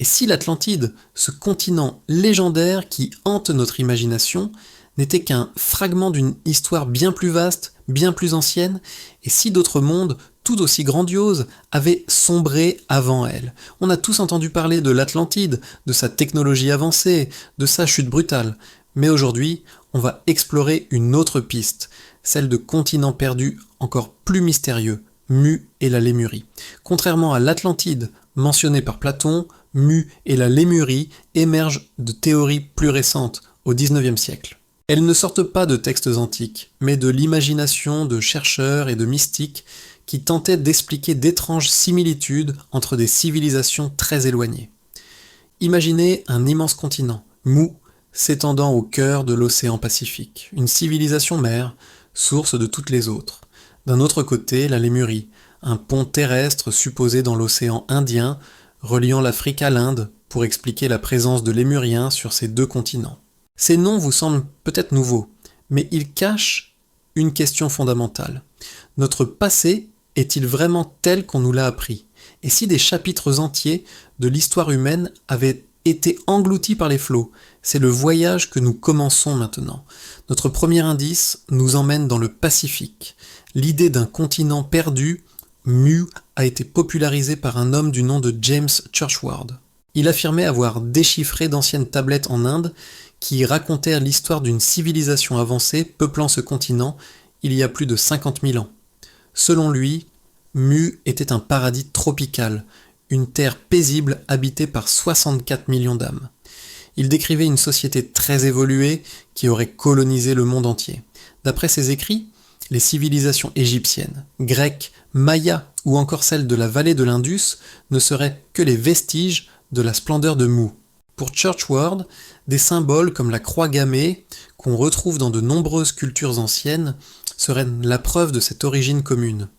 Et si l'Atlantide, ce continent légendaire qui hante notre imagination, n'était qu'un fragment d'une histoire bien plus vaste, bien plus ancienne, et si d'autres mondes, tout aussi grandioses, avaient sombré avant elle? On a tous entendu parler de l'Atlantide, de sa technologie avancée, de sa chute brutale. Mais aujourd'hui, on va explorer une autre piste, celle de continents perdus encore plus mystérieux, Mu et la Lémurie. Contrairement à l'Atlantide, mentionnée par Platon, Mu et la Lémurie émergent de théories plus récentes, au XIXe siècle. Elles ne sortent pas de textes antiques, mais de l'imagination de chercheurs et de mystiques qui tentaient d'expliquer d'étranges similitudes entre des civilisations très éloignées. Imaginez un immense continent, Mu, s'étendant au cœur de l'océan Pacifique, une civilisation mère, source de toutes les autres. D'un autre côté, la Lémurie, un pont terrestre supposé dans l'océan Indien, reliant l'Afrique à l'Inde pour expliquer la présence de Lémuriens sur ces deux continents. Ces noms vous semblent peut-être nouveaux, mais ils cachent une question fondamentale. Notre passé est-il vraiment tel qu'on nous l'a appris? Et si des chapitres entiers de l'histoire humaine avaient été engloutis par les flots? C'est le voyage que nous commençons maintenant. Notre premier indice nous emmène dans le Pacifique. L'idée d'un continent perdu, Mu, a été popularisée par un homme du nom de James Churchward. Il affirmait avoir déchiffré d'anciennes tablettes en Inde qui racontèrent l'histoire d'une civilisation avancée peuplant ce continent il y a plus de 50 000 ans. Selon lui, Mu était un paradis tropical, une terre paisible habitée par 64 millions d'âmes. Il décrivait une société très évoluée qui aurait colonisé le monde entier. D'après ses écrits, les civilisations égyptiennes, grecques, mayas ou encore celles de la vallée de l'Indus ne seraient que les vestiges de la splendeur de Mu. Pour Churchward, des symboles comme la croix gammée, qu'on retrouve dans de nombreuses cultures anciennes, seraient la preuve de cette origine commune.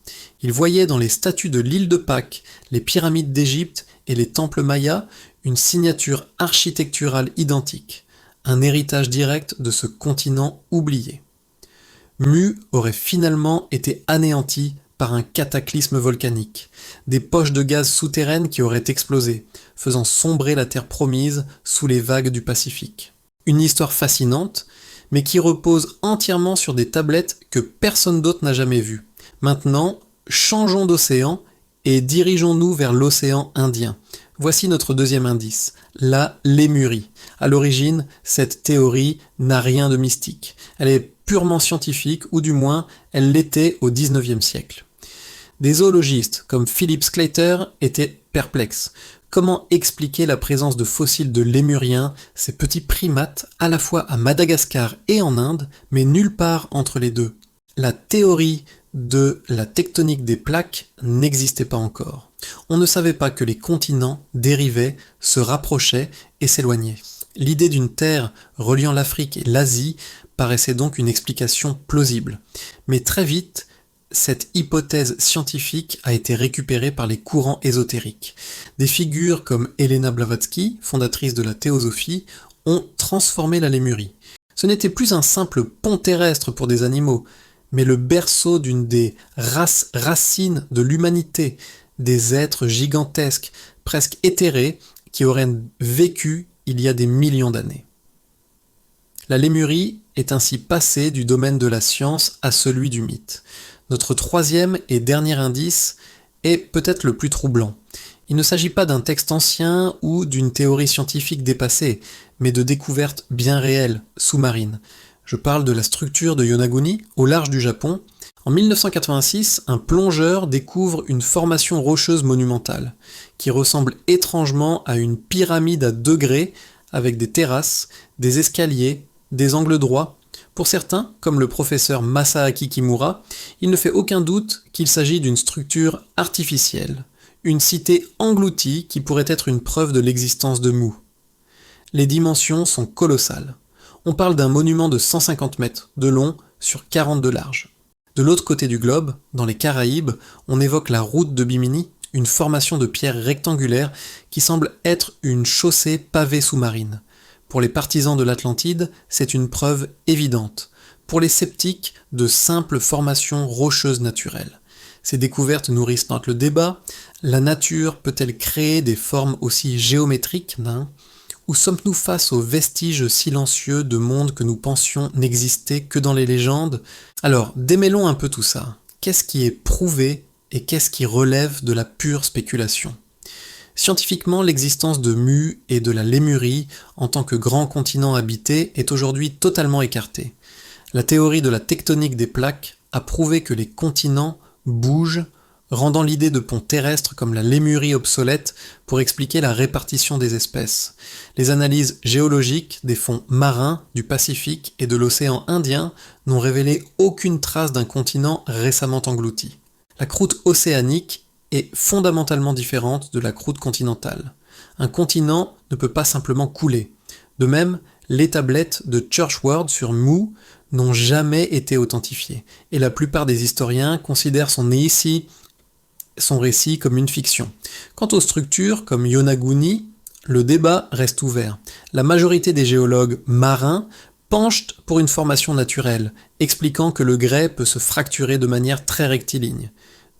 Il voyait dans les statues de l'île de Pâques, les pyramides d'Égypte et les temples mayas une signature architecturale identique, un héritage direct de ce continent oublié. Mu aurait finalement été anéanti par un cataclysme volcanique, des poches de gaz souterraines qui auraient explosé, faisant sombrer la terre promise sous les vagues du Pacifique. Une histoire fascinante, mais qui repose entièrement sur des tablettes que personne d'autre n'a jamais vues. Maintenant, changeons d'océan et dirigeons-nous vers l'océan Indien. Voici notre deuxième indice, la Lémurie. À l'origine, cette théorie n'a rien de mystique. Elle est purement scientifique, ou du moins, elle l'était au XIXe siècle. Des zoologistes comme Philip Sclater étaient perplexes. Comment expliquer la présence de fossiles de lémuriens, ces petits primates, à la fois à Madagascar et en Inde, mais nulle part entre les deux? La théorie de la tectonique des plaques n'existait pas encore. On ne savait pas que les continents dérivaient, se rapprochaient et s'éloignaient. L'idée d'une terre reliant l'Afrique et l'Asie paraissait donc une explication plausible. Mais très vite, cette hypothèse scientifique a été récupérée par les courants ésotériques. Des figures comme Helena Blavatsky, fondatrice de la théosophie, ont transformé la Lémurie. Ce n'était plus un simple pont terrestre pour des animaux, mais le berceau d'une des racines de l'humanité, des êtres gigantesques, presque éthérés, qui auraient vécu il y a des millions d'années. La Lémurie est ainsi passée du domaine de la science à celui du mythe. Notre troisième et dernier indice est peut-être le plus troublant. Il ne s'agit pas d'un texte ancien ou d'une théorie scientifique dépassée, mais de découvertes bien réelles, sous-marines. Je parle de la structure de Yonaguni, au large du Japon. En 1986, un plongeur découvre une formation rocheuse monumentale, qui ressemble étrangement à une pyramide à degrés, avec des terrasses, des escaliers, des angles droits. Pour certains, comme le professeur Masaaki Kimura, il ne fait aucun doute qu'il s'agit d'une structure artificielle, une cité engloutie qui pourrait être une preuve de l'existence de Mu. Les dimensions sont colossales. On parle d'un monument de 150 mètres de long sur 40 de large. De l'autre côté du globe, dans les Caraïbes, on évoque la route de Bimini, une formation de pierres rectangulaires qui semble être une chaussée pavée sous-marine. Pour les partisans de l'Atlantide, c'est une preuve évidente. Pour les sceptiques, de simples formations rocheuses naturelles. Ces découvertes nourrissent le débat. La nature peut-elle créer des formes aussi géométriques, ou sommes-nous face aux vestiges silencieux de mondes que nous pensions n'exister que dans les légendes? Alors, démêlons un peu tout ça. Qu'est-ce qui est prouvé et qu'est-ce qui relève de la pure spéculation? Scientifiquement, l'existence de Mu et de la Lémurie en tant que grand continent habité est aujourd'hui totalement écartée. La théorie de la tectonique des plaques a prouvé que les continents bougent, rendant l'idée de ponts terrestres comme la Lémurie obsolète pour expliquer la répartition des espèces. Les analyses géologiques des fonds marins du Pacifique et de l'océan Indien n'ont révélé aucune trace d'un continent récemment englouti. La croûte océanique est fondamentalement différente de la croûte continentale. Un continent ne peut pas simplement couler. De même, les tablettes de Churchward sur Mu n'ont jamais été authentifiées, et la plupart des historiens considèrent son récit comme une fiction. Quant aux structures, comme Yonaguni, le débat reste ouvert. La majorité des géologues marins penchent pour une formation naturelle, expliquant que le grès peut se fracturer de manière très rectiligne.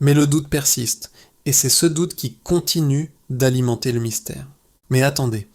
Mais le doute persiste, et c'est ce doute qui continue d'alimenter le mystère. Mais attendez,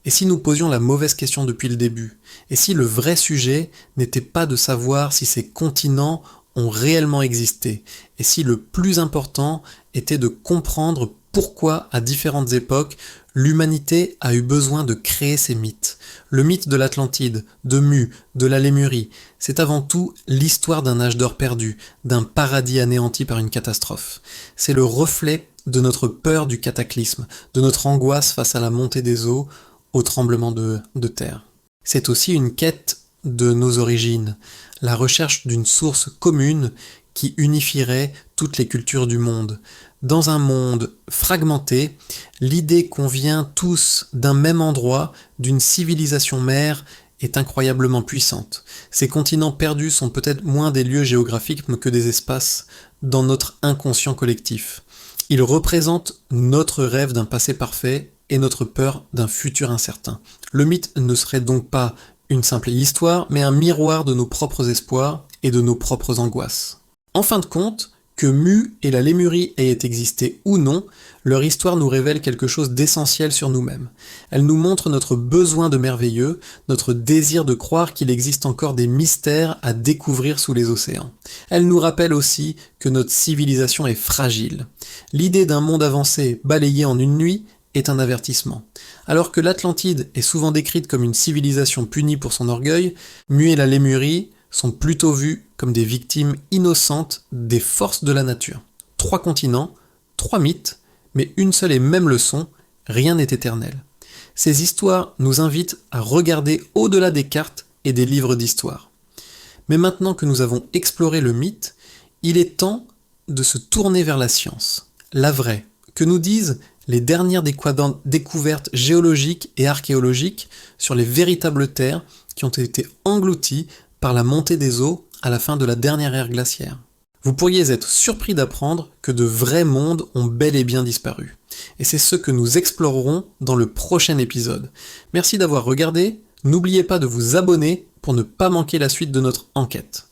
et si nous posions la mauvaise question depuis le début? Et si le vrai sujet n'était pas de savoir si ces continents ont réellement existé? Et si le plus important était de comprendre pourquoi, à différentes époques, l'humanité a eu besoin de créer ces mythes? Le mythe de l'Atlantide, de Mu, de la Lémurie, c'est avant tout l'histoire d'un âge d'or perdu, d'un paradis anéanti par une catastrophe. C'est le reflet de notre peur du cataclysme, de notre angoisse face à la montée des eaux, au tremblement de terre. C'est aussi une quête de nos origines, la recherche d'une source commune qui unifierait toutes les cultures du monde. Dans un monde fragmenté, l'idée qu'on vient tous d'un même endroit, d'une civilisation mère, est incroyablement puissante. Ces continents perdus sont peut-être moins des lieux géographiques que des espaces dans notre inconscient collectif. Ils représentent notre rêve d'un passé parfait et notre peur d'un futur incertain. Le mythe ne serait donc pas une simple histoire, mais un miroir de nos propres espoirs et de nos propres angoisses. En fin de compte, que Mu et la Lémurie aient existé ou non, leur histoire nous révèle quelque chose d'essentiel sur nous-mêmes. Elle nous montre notre besoin de merveilleux, notre désir de croire qu'il existe encore des mystères à découvrir sous les océans. Elle nous rappelle aussi que notre civilisation est fragile. L'idée d'un monde avancé balayé en une nuit est un avertissement. Alors que l'Atlantide est souvent décrite comme une civilisation punie pour son orgueil, Mu et la Lémurie sont plutôt vues comme des victimes innocentes des forces de la nature. 3 continents, 3 mythes, mais une seule et même leçon, rien n'est éternel. Ces histoires nous invitent à regarder au-delà des cartes et des livres d'histoire. Mais maintenant que nous avons exploré le mythe, il est temps de se tourner vers la science, la vraie, que nous disent les dernières découvertes géologiques et archéologiques sur les véritables terres qui ont été englouties par la montée des eaux à la fin de la dernière ère glaciaire. Vous pourriez être surpris d'apprendre que de vrais mondes ont bel et bien disparu. Et c'est ce que nous explorerons dans le prochain épisode. Merci d'avoir regardé, n'oubliez pas de vous abonner pour ne pas manquer la suite de notre enquête.